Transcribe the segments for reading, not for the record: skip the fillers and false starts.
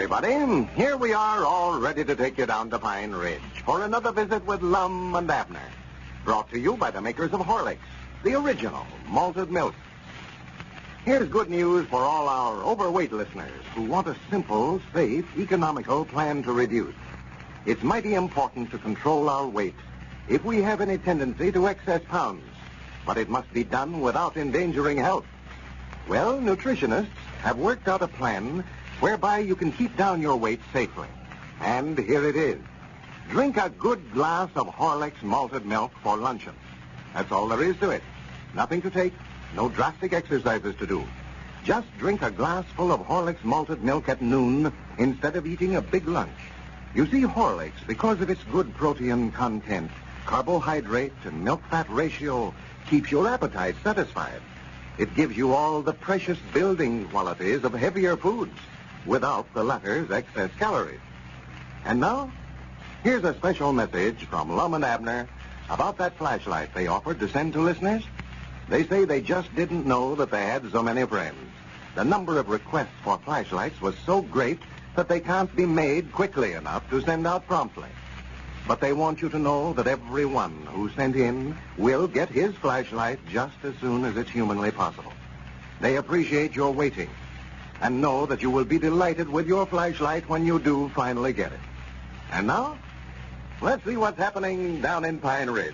everybody. Here we are, all ready to take you down to Pine Ridge for another visit with Lum and Abner. Brought to you by the makers of Horlicks, the original malted milk. Here's good news for all our overweight listeners who want a simple, safe, economical plan to reduce. It's mighty important to control our weight if we have any tendency to excess pounds, but it must be done without endangering health. Well, nutritionists have worked out a plan whereby you can keep down your weight safely. And here it is. Drink a good glass of Horlicks malted milk for luncheon. That's all there is to it. Nothing to take, no drastic exercises to do. Just drink a glass full of Horlicks malted milk at noon instead of eating a big lunch. You see, Horlicks, because of its good protein content, carbohydrate and milk fat ratio, keeps your appetite satisfied. It gives you all the precious building qualities of heavier foods without the latter's excess calories. And now, here's a special message from Lum and Abner about that flashlight they offered to send to listeners. They say they just didn't know that they had so many friends. The number of requests for flashlights was so great that they can't be made quickly enough to send out promptly. But they want you to know that everyone who sent in will get his flashlight just as soon as it's humanly possible. They appreciate your waiting and know that you will be delighted with your flashlight when you do finally get it. And now, let's see what's happening down in Pine Ridge.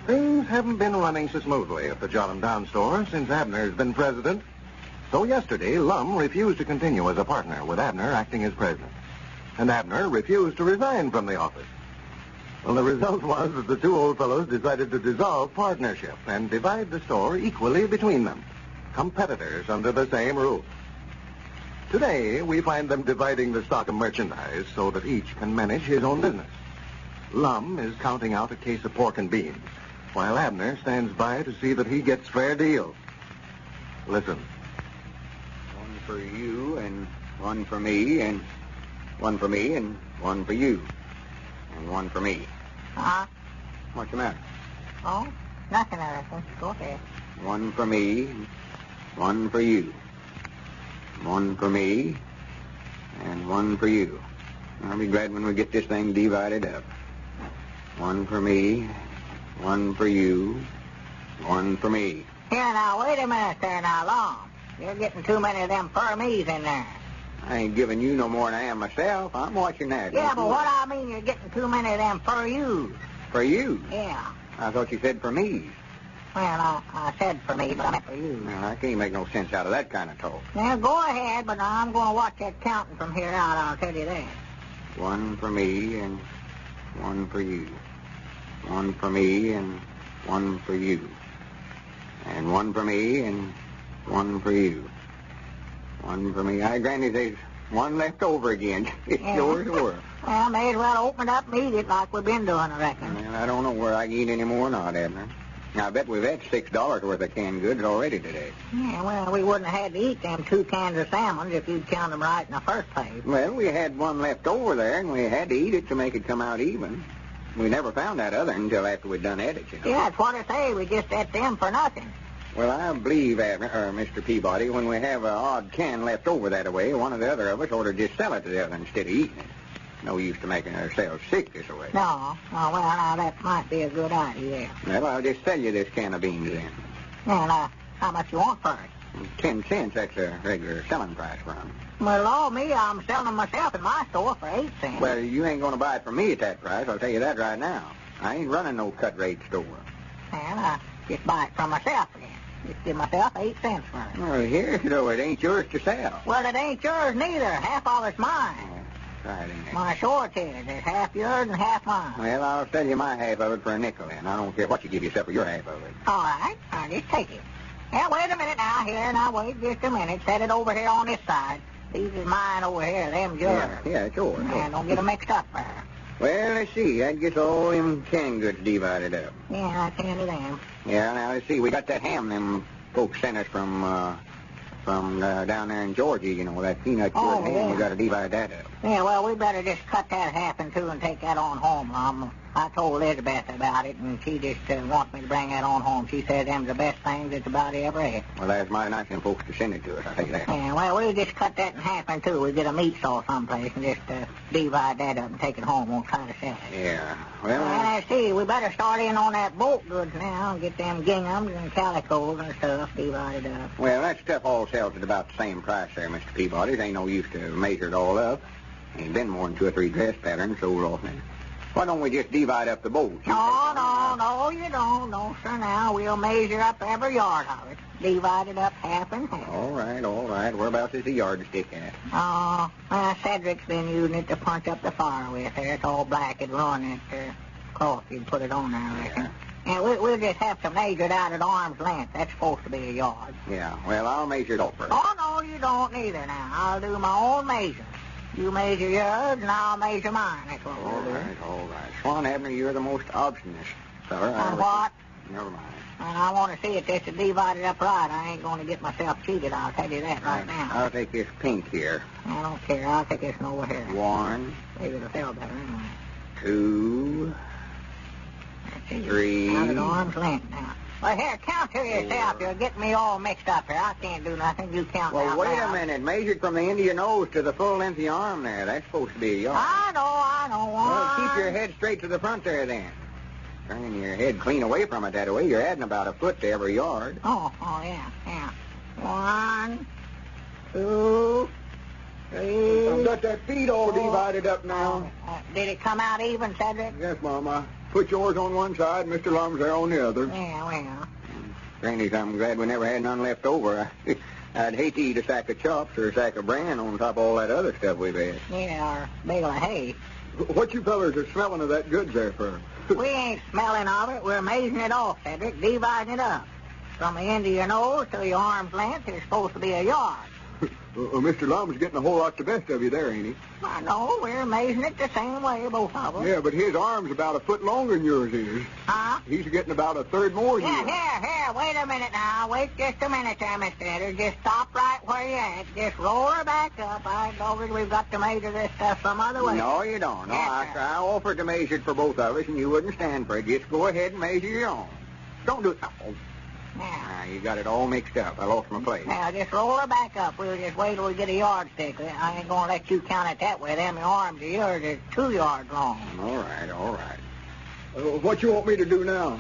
Things haven't been running so smoothly at the Jot 'em Down store since Abner's been president. So yesterday, Lum refused to continue as a partner, with Abner acting as president. And Abner refused to resign from the office. Well, the result was that the two old fellows decided to dissolve partnership and divide the store equally between them. Competitors under the same roof. Today, we find them dividing the stock of merchandise so that each can manage his own business. Lum is counting out a case of pork and beans, while Abner stands by to see that he gets fair deals. Listen. One for you, and one for me, and one for me, and one for you, and one for me. Huh? What's the matter? Oh, nothing, Erica. Go ahead. One for me, one for you. One for me, and one for you. I'll be glad when we get this thing divided up. One for me, one for you, one for me. Here, now, wait a minute there now, Lum. You're getting too many of them fur me's in there. I ain't giving you no more than I am myself. I'm watching that. Yeah, but what I mean, you're getting too many of them fur you's. For you? Yeah. I thought you said for me. Well, I said for me, but I meant for you. Well, I can't make no sense out of that kind of talk. Now, go ahead, but I'm going to watch that counting from here out, I'll tell you that. One for me and one for you. One for me and one for you. And one for me and one for you. One for me. Granny, there's one left over again. It's yours or? Well, may as well open it up and eat it like we've been doing, I reckon. Well, I don't know where I can eat any more or not, Abner. Now, I bet we've had $6 worth of canned goods already today. Yeah, well, we wouldn't have had to eat them 2 cans of salmon if you'd count them right in the first place. Well, we had one left over there, and we had to eat it to make it come out even. We never found that other until after we'd done ate it, you know. Yeah, that's what I say. We just ate them for nothing. Well, I believe, Mr. Peabody, when we have an odd can left over that way, one or the other of us ought to just sell it to the other instead of eating it. No use to making ourselves sick this way. No. Oh, well, now, that might be a good idea. Well, I'll just sell you this can of beans then. Yeah, now, how much you want for it? 10 cents, that's a regular selling price for them. Well, Lord, me, I'm selling them myself in my store for 8 cents. Well, you ain't going to buy it from me at that price, I'll tell you that right now. I ain't running no cut-rate store. Well, I just buy it from myself then. Just give myself 8 cents for it. Well, here, though, it ain't yours to sell. Well, it ain't yours neither. Half of it's mine. Right in there. My short is. There's half yours and half mine. Well, I'll sell you my half of it for a nickel, then. I don't care what you give yourself for your half of it. All right. I'll just take it. Yeah, wait a minute now. Here, now, wait just a minute. Set it over here on this side. These is mine over here. Them's yours. Yeah, it's yours. Yeah, don't get them mixed up there. Well, let's see. That gets all them canned goods divided up. Yeah, I can do them. Yeah, now, let's see. We got that ham them folks sent us from down there in Georgia, you know, that peanut cured ham. Yeah. We got to divide that up. Yeah, well, we better just cut that half in two and take that on home, Lum. I told Elizabeth about it, and she just wants me to bring that on home. She says them's the best things that's about ever had. Well, that's mighty nice of them folks to send it to us, I'll tell you that. Yeah, well, we'll just cut that in half in two. We'll get a meat saw someplace and just divide that up and take it home. Won't try to sell it. Yeah, well... Well, see, we better start in on that bolt goods now and get them ginghams and calicos and stuff divided up. Well, that stuff all sells at about the same price there, Mr. Peabody. There ain't no use to measure it all up. Ain't been more than 2 or 3 dress patterns sold off now. Why don't we just divide up the bolts? No, you don't. No, sir, now. We'll measure up every yard of it. Divide it up half and half. All right. Whereabouts is the yardstick at? Oh, well, Cedric's been using it to punch up the fire with. There, it's all black. It'll run that cloth. You'd put it on there, I reckon. Yeah, we'll just have to measure it out at arm's length. That's supposed to be a yard. Yeah, well, I'll measure it off first. Oh, no, you don't neither now. I'll do my own measure. You measure yours, and I'll measure mine. That's what we'll do. All right. Swan Abner, you're the most obstinate feller. And what? Never mind. And I want to see it just divided up right. I ain't going to get myself cheated. I'll tell you that right now. I'll take this pink here. I don't care. I'll take this one over here. 1. Maybe it'll feel better anyway. 2. 3. Out at arm's length now. Well, here, count to yourself. You're getting me all mixed up here. I can't do nothing. You count Well, out wait loud. a minute. Measured from the end of your nose to the full length of your arm there. That's supposed to be a yard. I know. Well, keep your head straight to the front there, then. Turning your head clean away from it that way, you're adding about a foot to every yard. Oh, yeah. 1, 2, 3. I've got that feet all divided up now. Did it come out even, Cedric? Yes, Mama. Put yours on one side, Mr. Lum's there on the other. Yeah, well. Granny, I'm glad we never had none left over. I'd hate to eat a sack of chops or a sack of bran on top of all that other stuff we've had. Yeah, or a bale of hay. What you fellers are smelling of that goods there for? We ain't smelling of it. We're measuring it off, Cedric, dividing it up. From the end of your nose to your arm's length, it's supposed to be a yard. Mr. Lum's getting a whole lot the best of you there, ain't he? I know. We're measuring it the same way, both of us. Yeah, but his arm's about a foot longer than yours is. Huh? He's getting about a third more than you. Here. Wait a minute now. Wait just a minute there, Mr. Edder. Just stop right where you're at. Just roll her back up. I told her we've got to measure this stuff some other way. No, you don't. No, Yes, I offered to measure it for both of us, and you wouldn't stand for it. Just go ahead and measure your own. Don't do it. Oh. Now, You got it all mixed up. I lost my place. now, just roll her back up. We'll just wait till we get a yardstick. I ain't going to let you count it that way. Them arms of yours are 2 yards long. All right. What you want me to do now?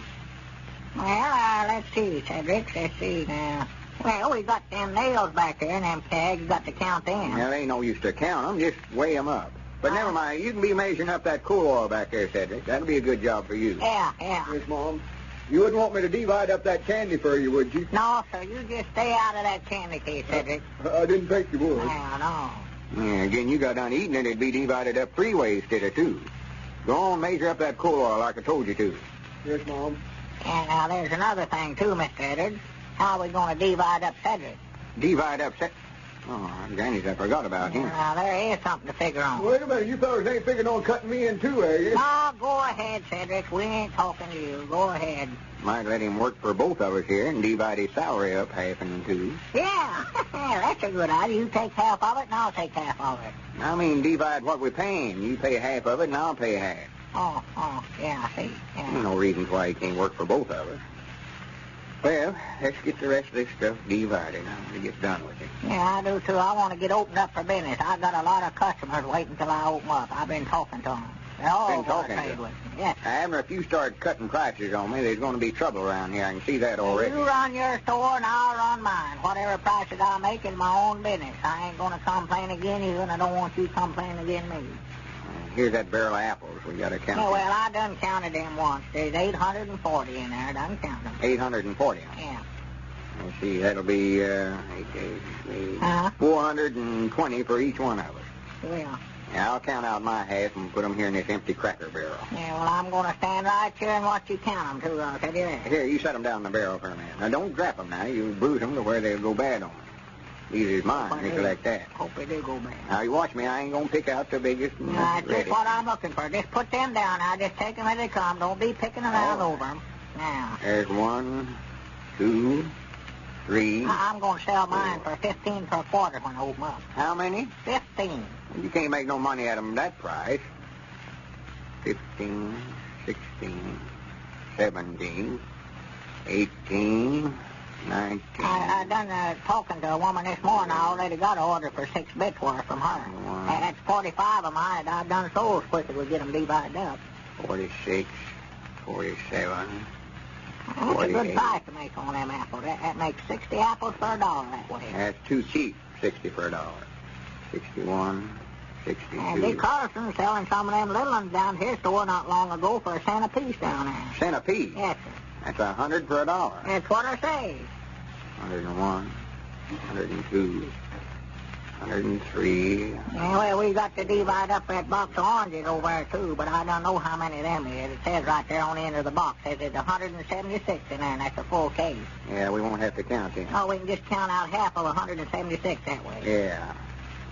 Well, let's see, Cedric. Let's see now. Well, we got them nails back there and them tags. You got to count them. Now, there ain't no use to count them. Just weigh them up. But never mind. You can be measuring up that cool oil back there, Cedric. That'll be a good job for you. Yeah. Yes, Mom. You wouldn't want me to divide up that candy for you, would you? No, sir. You just stay out of that candy case, Cedric. I didn't think you would. No. Yeah, again, you got done eating it, it'd be divided up 3 ways instead of 2. Go on, measure up that cool oil like I told you to. Yes, Mom. And now there's another thing, too, Mr. Eddard. How are we going to divide up Cedric? Divide up Oh, Granny's, I forgot about him. Now, there is something to figure on. Wait a minute, you fellas ain't figuring on cutting me in two, are you? No, go ahead, Cedric. We ain't talking to you. Go ahead. Might let him work for both of us here and divide his salary up half and 2. Yeah, that's a good idea. You take half of it, and I'll take half of it. I mean, divide what we're paying. You pay half of it, and I'll pay half. Oh, yeah, I see. Yeah. No reasons why he can't work for both of us. Well, let's get the rest of this stuff divided. I'm going to get done with it. Yeah, I do, too. I want to get opened up for business. I've got a lot of customers waiting till I open up. I've been talking to them. They're all Been talking trade to with me. Yes. Abner, if you start cutting prices on me, there's going to be trouble around here. I can see that already. You run your store, and I'll run mine. Whatever prices I make is my own business. I ain't going to complain again you, and I don't want you complaining again me. Here's that barrel of apples. We got to count Yeah, them. well, I done counted them once. There's 840 in there. I done counted them. 840. Yeah. Let's see, that'll be 420 for each one of us. Yeah. Yeah, I'll count out my half and put them here in this empty cracker barrel. Yeah, well, I'm going to stand right here and watch you count them, too. I'll tell you that. Here, you set them down in the barrel for a minute. Now, don't drop them now. You bruise them to where they'll go bad on me. These is mine, recollect that. Hope they do go bad. Now, you watch me. I ain't going to pick out the biggest and That's ready. just what I'm looking for. Just put them down now. Just take them as they come. Don't be picking around Oh. over them. Now. There's 1, 2, 3. I'm going to sell mine for 15 per quarter when I open up. How many? 15. You can't make no money at them at that price. 15, 16, 17, 18, 19. I done talking to a woman this morning. I already got an order for 6 bits worth from her. Wow. That's 45 of mine. I done sold as quick as we get them divided up. 46, 47. That's a good 48. price to make on them apples. That makes 60 apples for $1 that way. That's too cheap, 60 for $1. 61, 62. And Dick Carlson selling some of them little ones down his store not long ago for a cent apiece down there. Cent apiece? Yes, sir. That's 100 for $1. That's what I say. 101, 102, 103. Yeah, well, we got to divide up that box of oranges over there, too, but I don't know how many of them is. It says right there on the end of the box. It says there's 176 in there, and that's a full case. Yeah, we won't have to count them. Oh, we can just count out half of 176 that way. Yeah,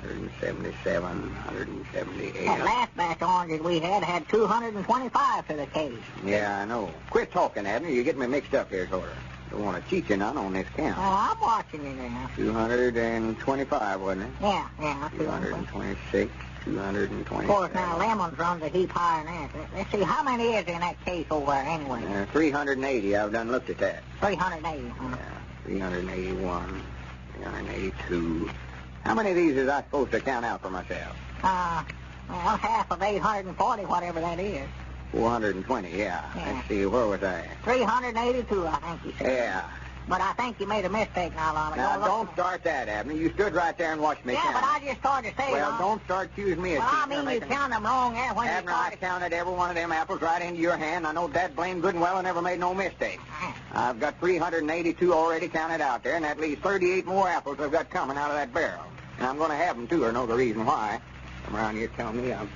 177, 178. That last batch of oranges we had 225 to the case. Yeah, I know. Quit talking, Abner. You're getting me mixed up here, sort of. Don't want to cheat you none on this count. Oh, I'm watching you now. 225, wasn't it? Yeah, 226, 220. Of course, now lemons runs a heap higher than that. Let's see, how many is in that case over there anyway? 380. I've done looked at that. 380. Yeah, 381, 382. How many of these is I supposed to count out for myself? Well, half of 840, whatever that is. 420, yeah. Let's see, where was I? 382, I think you said. Yeah. But I think you made a mistake now, Lum. Now, don't start that, Abner. You stood right there and watched me count. Yeah, but I just started to say, Well, Lum. don't start accusing me of Well, I cheating. mean, you count them wrong there when Abner, you I started. counted every one of them apples right into your hand. I know that blame good and well I never made no mistake. I've got 382 already counted out there, and that leaves 38 more apples I've got coming out of that barrel. And I'm going to have them, too, or know the reason why. Come around here telling me I'm...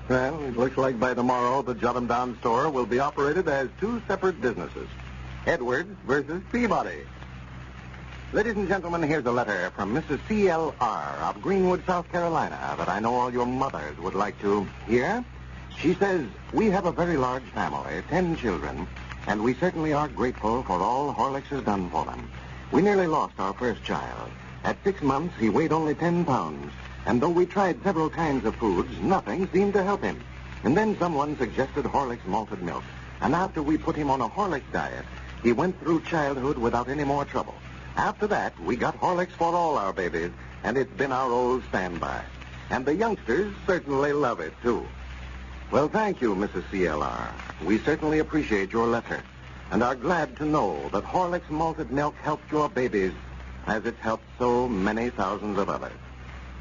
Well, it looks like by tomorrow the Jot 'em Down store will be operated as 2 separate businesses. Edwards versus Peabody. Ladies and gentlemen, here's a letter from Mrs. C.L.R. of Greenwood, South Carolina, that I know all your mothers would like to hear. She says, we have a very large family, 10 children, and we certainly are grateful for all Horlicks has done for them. We nearly lost our first child. At 6 months, he weighed only 10 pounds. And though we tried several kinds of foods, nothing seemed to help him. And then someone suggested Horlicks malted milk. And after we put him on a Horlicks diet, he went through childhood without any more trouble. After that, we got Horlicks for all our babies, and it's been our old standby. And the youngsters certainly love it, too. Well, thank you, Mrs. C.L.R. We certainly appreciate your letter and are glad to know that Horlicks malted milk helped your babies as it's helped so many thousands of others.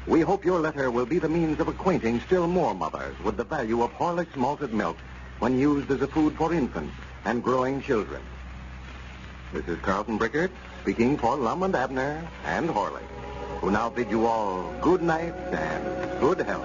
We hope your letter will be the means of acquainting still more mothers with the value of Horlicks malted milk when used as a food for infants and growing children. This is Carlton Brickert speaking for Lum and Abner and Horlicks, who now bid you all good night and good health.